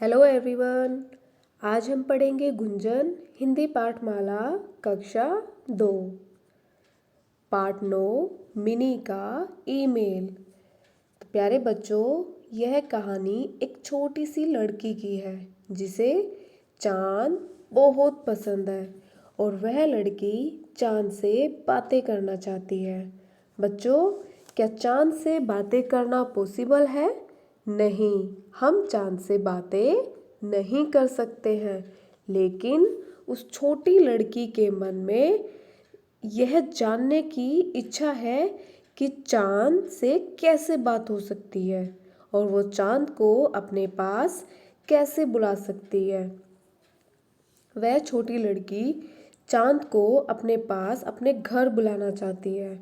Hello everyone. आज हम पढ़ेंगे गुंजन हिंदी पाठमाला कक्षा 2 पाठ 9 मिनी का ईमेल। तो प्यारे बच्चों, यह कहानी एक छोटी सी लड़की की है जिसे चांद बहुत पसंद है और वह लड़की चांद से बातें करना चाहती है। बच्चों, क्या चांद से बातें करना पॉसिबल है? नहीं, हम चांद से बातें नहीं कर सकते हैं, लेकिन उस छोटी लड़की के मन में यह जानने की इच्छा है कि चांद से कैसे बात हो सकती है और वो चांद को अपने पास कैसे बुला सकती है। वह छोटी लड़की चांद को अपने पास अपने घर बुलाना चाहती है।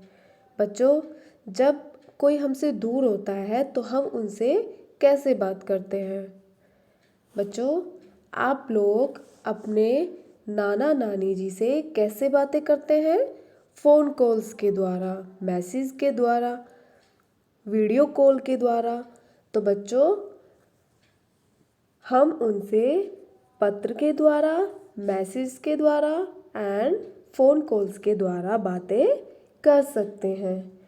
बच्चों, जब कोई हमसे दूर होता है तो हम उनसे कैसे बात करते हैं? बच्चों, आप लोग अपने नाना नानी जी से कैसे बातें करते हैं? फ़ोन कॉल्स के द्वारा, मैसेज के द्वारा, वीडियो कॉल के द्वारा। तो बच्चों, हम उनसे पत्र के द्वारा, मैसेज के द्वारा एंड फ़ोन कॉल्स के द्वारा बातें कर सकते हैं।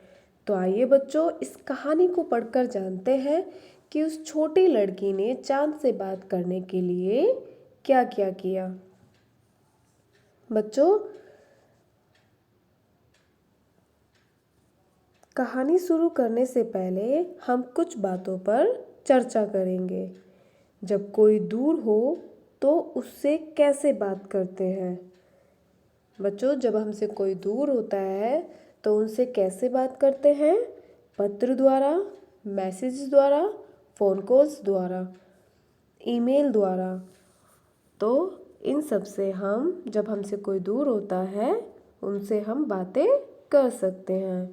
तो आइए बच्चों, इस कहानी को पढ़कर जानते हैं कि उस छोटी लड़की ने चांद से बात करने के लिए क्या क्या किया। बच्चों, कहानी शुरू करने से पहले हम कुछ बातों पर चर्चा करेंगे। जब कोई दूर हो तो उससे कैसे बात करते हैं? बच्चों, जब हमसे कोई दूर होता है तो उनसे कैसे बात करते हैं? पत्र द्वारा, मैसेज द्वारा, फ़ोन कॉल्स द्वारा, ईमेल द्वारा। तो इन सब से हम, जब हमसे कोई दूर होता है, उनसे हम बातें कर सकते हैं।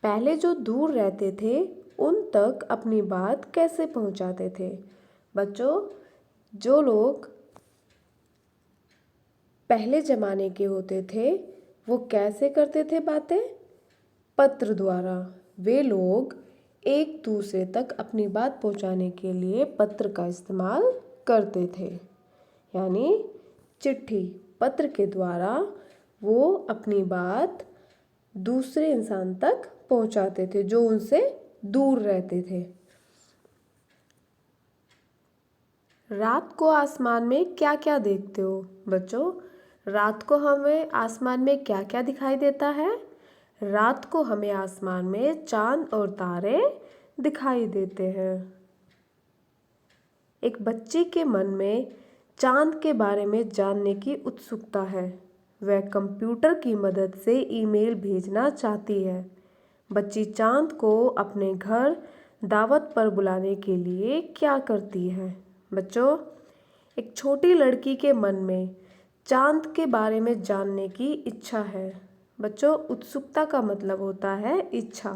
पहले जो दूर रहते थे उन तक अपनी बात कैसे पहुंचाते थे? बच्चों, जो लोग पहले ज़माने के होते थे वो कैसे करते थे बातें? पत्र द्वारा। वे लोग एक दूसरे तक अपनी बात पहुंचाने के लिए पत्र का इस्तेमाल करते थे, यानी चिट्ठी, पत्र के द्वारा वो अपनी बात दूसरे इंसान तक पहुंचाते थे जो उनसे दूर रहते थे। रात को आसमान में क्या क्या देखते हो? बच्चों, रात को हमें आसमान में क्या क्या दिखाई देता है? रात को हमें आसमान में चांद और तारे दिखाई देते हैं। एक बच्चे के मन में चांद के बारे में जानने की उत्सुकता है। वह कंप्यूटर की मदद से ईमेल भेजना चाहती है। बच्ची चांद को अपने घर दावत पर बुलाने के लिए क्या करती है? बच्चों, एक छोटी लड़की के मन में चांद के बारे में जानने की इच्छा है। बच्चों, उत्सुकता का मतलब होता है इच्छा,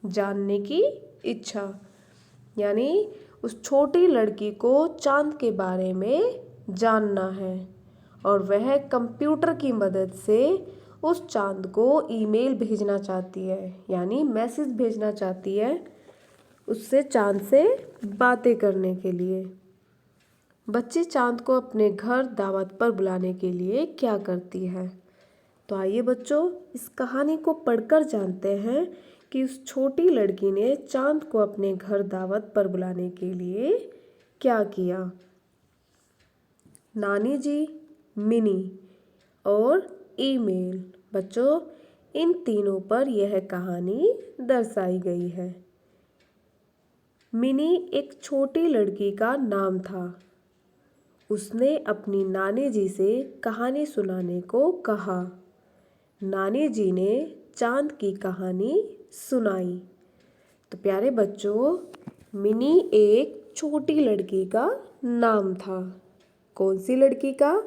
जानने की इच्छा। यानी उस छोटी लड़की को चांद के बारे में जानना है और वह कंप्यूटर की मदद से उस चांद को ईमेल भेजना चाहती है, यानी मैसेज भेजना चाहती है उससे चांद से बातें करने के लिए। बच्ची चांद को अपने घर दावत पर बुलाने के लिए क्या करती है? तो आइए बच्चों, इस कहानी को पढ़कर जानते हैं कि उस छोटी लड़की ने चांद को अपने घर दावत पर बुलाने के लिए क्या किया। नानी जी, मिनी और ईमेल। बच्चों, इन तीनों पर यह कहानी दर्शाई गई है। मिनी एक छोटी लड़की का नाम था। उसने अपनी नानी जी से कहानी सुनाने को कहा। नानी जी ने चांद की कहानी सुनाई। तो प्यारे बच्चों, मिनी एक छोटी लड़की का नाम था। कौन सी लड़की का?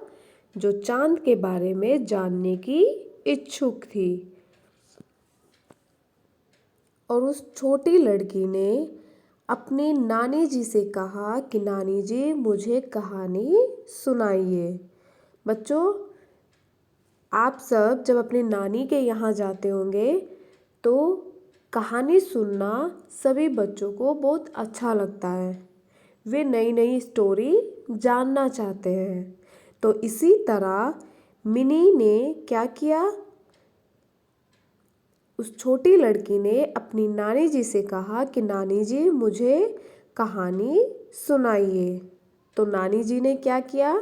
जो चांद के बारे में जानने की इच्छुक थी। और उस छोटी लड़की ने अपनी नानी जी से कहा कि नानी जी, मुझे कहानी सुनाइए। बच्चों, आप सब जब अपने नानी के यहाँ जाते होंगे तो कहानी सुनना सभी बच्चों को बहुत अच्छा लगता है। वे नई नई स्टोरी जानना चाहते हैं। तो इसी तरह मिनी ने क्या किया, उस छोटी लड़की ने अपनी नानी जी से कहा कि नानी जी मुझे कहानी सुनाइए। तो नानी जी ने क्या किया,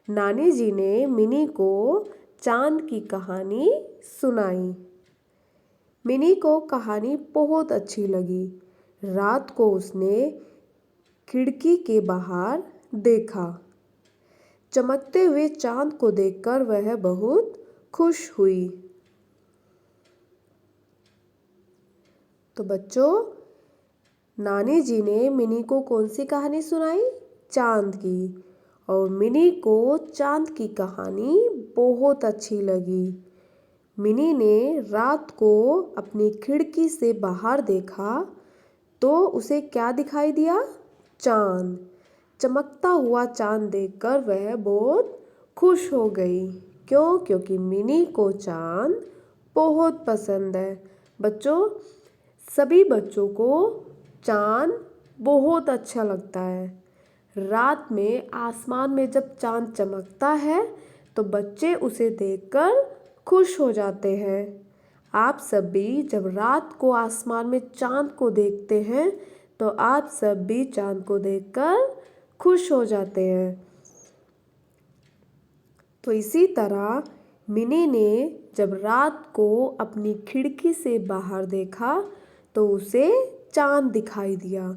नानी जी ने मिनी को चांद की कहानी सुनाई। मिनी को कहानी बहुत अच्छी लगी। रात को उसने खिड़की के बाहर देखा। चमकते हुए चांद को देखकर वह बहुत खुश हुई। तो बच्चों, नानी जी ने मिनी को कौन सी कहानी सुनाई, चांद की। और मिनी को चांद की कहानी बहुत अच्छी लगी। मिनी ने रात को अपनी खिड़की से बाहर देखा तो उसे क्या दिखाई दिया, चांद। चमकता हुआ चांद देखकर वह बहुत खुश हो गई। क्यों? क्योंकि मिनी को चांद बहुत पसंद है। बच्चों, सभी बच्चों को चांद बहुत अच्छा लगता है। रात में आसमान में जब चांद चमकता है तो बच्चे उसे देखकर खुश हो जाते हैं। आप सब भी जब रात को आसमान में चांद को देखते हैं तो आप सब भी चांद को देखकर खुश हो जाते हैं। तो इसी तरह मिनी ने जब रात को अपनी खिड़की से बाहर देखा तो उसे चांद दिखाई दिया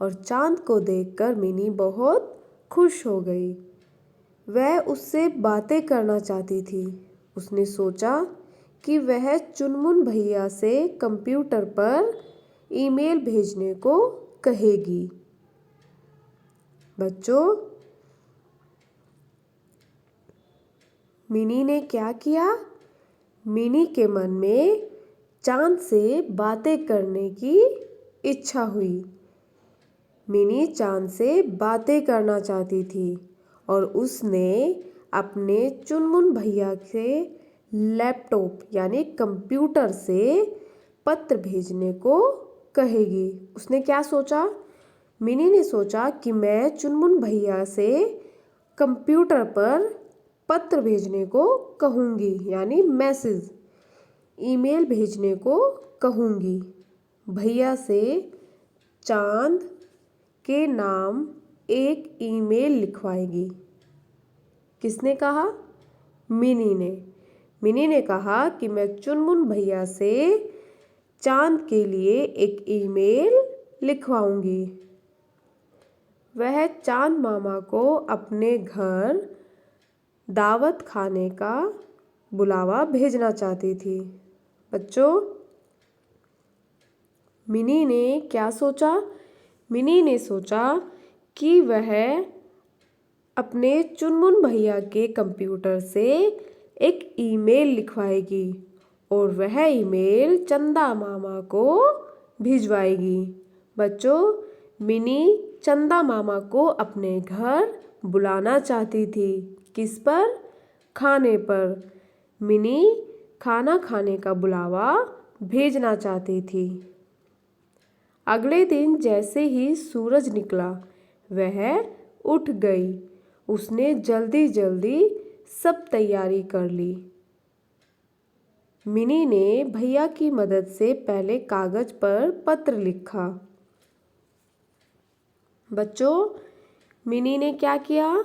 और चांद को देखकर मिनी बहुत खुश हो गई। वह उससे बातें करना चाहती थी। उसने सोचा कि वह चुनमुन भैया से कंप्यूटर पर ईमेल भेजने को कहेगी। बच्चों, मिनी ने क्या किया, मिनी के मन में चांद से बातें करने की इच्छा हुई। मिनी चांद से बातें करना चाहती थी और उसने अपने चुनमुन भैया से लैपटॉप यानी कंप्यूटर से पत्र भेजने को कहेगी। उसने क्या सोचा, मिनी ने सोचा कि मैं चुनमुन भैया से कंप्यूटर पर पत्र भेजने को कहूँगी, यानी मैसेज, ईमेल भेजने को कहूँगी। भैया से चांद के नाम एक ईमेल लिखवाएगी। किसने कहा, मिनी ने। मिनी ने कहा कि मैं चुनमुन भैया से चांद के लिए एक ईमेल लिखवाऊंगी। वह चांद मामा को अपने घर दावत खाने का बुलावा भेजना चाहती थी। बच्चों, मिनी ने क्या सोचा, मिनी ने सोचा कि वह अपने चुनमुन भैया के कंप्यूटर से एक ईमेल लिखवाएगी और वह ईमेल चंदा मामा को भिजवाएगी। बच्चों, मिनी चंदा मामा को अपने घर बुलाना चाहती थी। किस पर? खाने पर। मिनी खाना खाने का बुलावा भेजना चाहती थी। अगले दिन जैसे ही सूरज निकला वह उठ गई। उसने जल्दी जल्दी सब तैयारी कर ली। मिनी ने भैया की मदद से पहले कागज पर पत्र लिखा। बच्चों, मिनी ने क्या किया,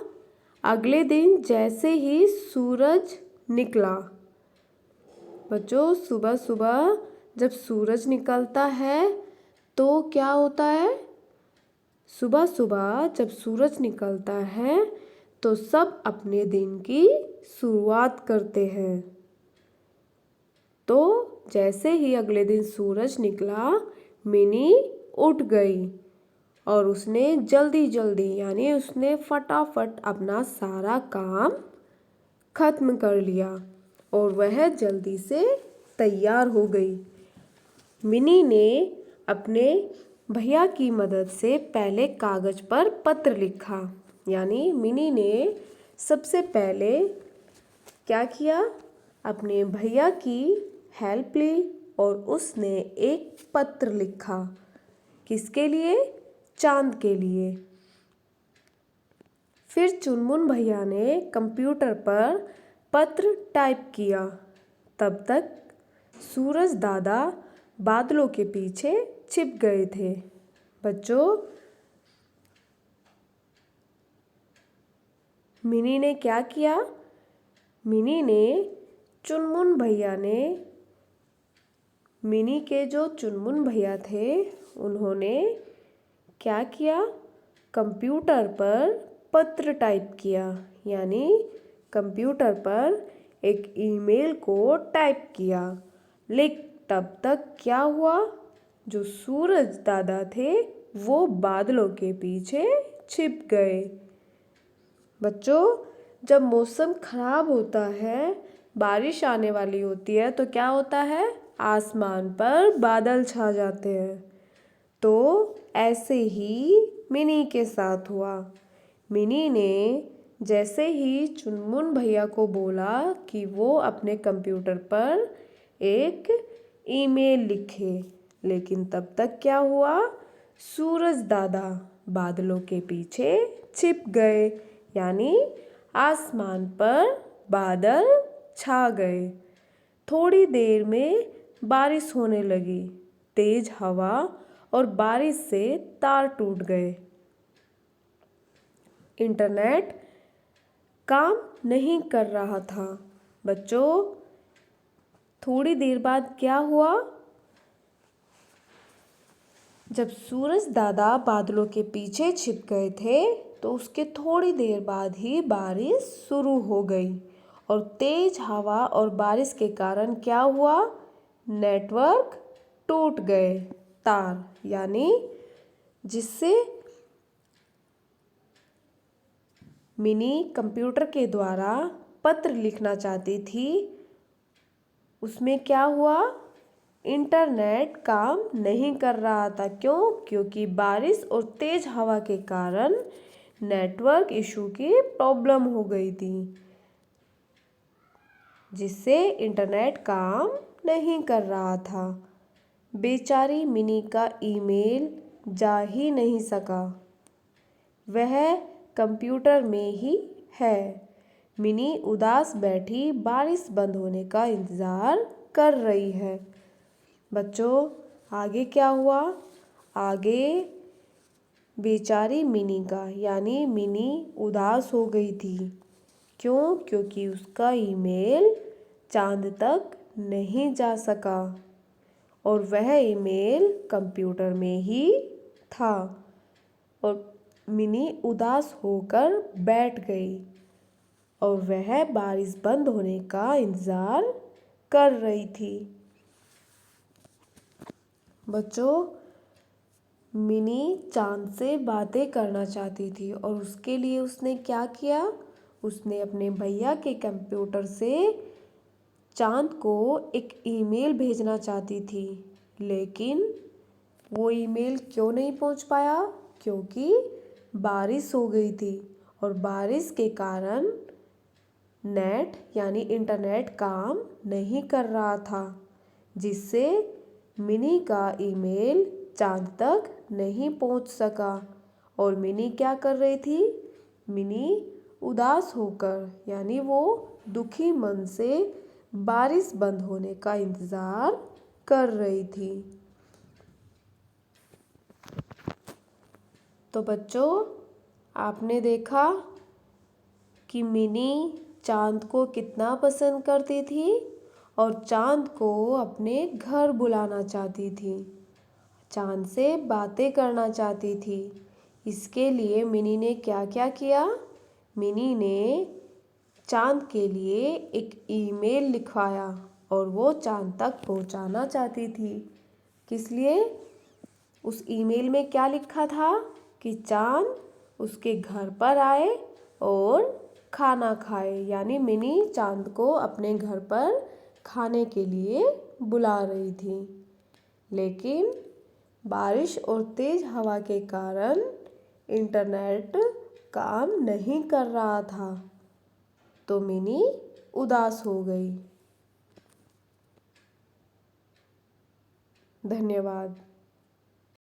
अगले दिन जैसे ही सूरज निकला, बच्चों सुबह सुबह जब सूरज निकलता है तो क्या होता है, सुबह सुबह जब सूरज निकलता है तो सब अपने दिन की शुरुआत करते हैं। तो जैसे ही अगले दिन सूरज निकला, मिनी उठ गई और उसने जल्दी जल्दी यानी उसने फटाफट अपना सारा काम खत्म कर लिया और वह जल्दी से तैयार हो गई। मिनी ने अपने भैया की मदद से पहले कागज पर पत्र लिखा, यानी मिनी ने सबसे पहले क्या किया, अपने भैया की हेल्प ली और उसने एक पत्र लिखा। किसके लिए? चांद के लिए। फिर चुनमुन भैया ने कंप्यूटर पर पत्र टाइप किया। तब तक सूरज दादा बादलों के पीछे छिप गए थे। बच्चों, मिनी ने क्या किया? मिनी ने चुनमुन भैया ने मिनी के जो चुनमुन भैया थे उन्होंने क्या किया? कंप्यूटर पर पत्र टाइप किया, यानी कंप्यूटर पर एक ईमेल को टाइप किया। तब तक क्या हुआ? जो सूरज दादा थे वो बादलों के पीछे छिप गए। बच्चों, जब मौसम खराब होता है, बारिश आने वाली होती है, तो क्या होता है? आसमान पर बादल छा जाते हैं। तो ऐसे ही मिनी के साथ हुआ। मिनी ने जैसे ही चुनमुन भैया को बोला कि वो अपने कंप्यूटर पर एक ईमेल लिखे, लेकिन तब तक क्या हुआ? सूरज दादा बादलों के पीछे छिप गए, यानी आसमान पर बादल छा गए। थोड़ी देर में बारिश होने लगी। तेज हवा और बारिश से तार टूट गए। इंटरनेट काम नहीं कर रहा था। बच्चों, थोड़ी देर बाद क्या हुआ? जब सूरज दादा बादलों के पीछे छिप गए थे तो उसके थोड़ी देर बाद ही बारिश शुरू हो गई और तेज हवा और बारिश के कारण क्या हुआ? नेटवर्क टूट गए, तार, यानी जिससे मिनी कंप्यूटर के द्वारा पत्र लिखना चाहती थी, उसमें क्या हुआ? इंटरनेट काम नहीं कर रहा था। क्यों? क्योंकि बारिश और तेज हवा के कारण नेटवर्क इशू की प्रॉब्लम हो गई थी, जिससे इंटरनेट काम नहीं कर रहा था। बेचारी मिनी का ईमेल जा ही नहीं सका। वह कंप्यूटर में ही है। मिनी उदास बैठी बारिश बंद होने का इंतज़ार कर रही है। बच्चों, आगे क्या हुआ? आगे बेचारी मिनी का, यानी मिनी उदास हो गई थी। क्यों? क्योंकि उसका ईमेल चांद तक नहीं जा सका और वह ईमेल कंप्यूटर में ही था। और मिनी उदास होकर बैठ गई और वह बारिश बंद होने का इंतज़ार कर रही थी। बच्चों, मिनी चांद से बातें करना चाहती थी और उसके लिए उसने क्या किया? उसने अपने भैया के कंप्यूटर से चांद को एक ईमेल भेजना चाहती थी, लेकिन वो ईमेल क्यों नहीं पहुंच पाया? क्योंकि बारिश हो गई थी और बारिश के कारण नेट यानी इंटरनेट काम नहीं कर रहा था, जिससे मिनी का ईमेल चांद तक नहीं पहुंच सका। और मिनी क्या कर रही थी? मिनी उदास होकर, यानी वो दुखी मन से बारिश बंद होने का इंतज़ार कर रही थी। तो बच्चों, आपने देखा कि मिनी चांद को कितना पसंद करती थी और चांद को अपने घर बुलाना चाहती थी, चांद से बातें करना चाहती थी। इसके लिए मिनी ने क्या क्या किया? मिनी ने चांद के लिए एक ईमेल लिखवाया और वो चांद तक पहुंचाना चाहती थी। किस लिए? उस ईमेल में क्या लिखा था कि चांद उसके घर पर आए और खाना खाए, यानी मिनी चांद को अपने घर पर खाने के लिए बुला रही थी। लेकिन बारिश और तेज हवा के कारण इंटरनेट काम नहीं कर रहा था, तो मिनी उदास हो गई। धन्यवाद।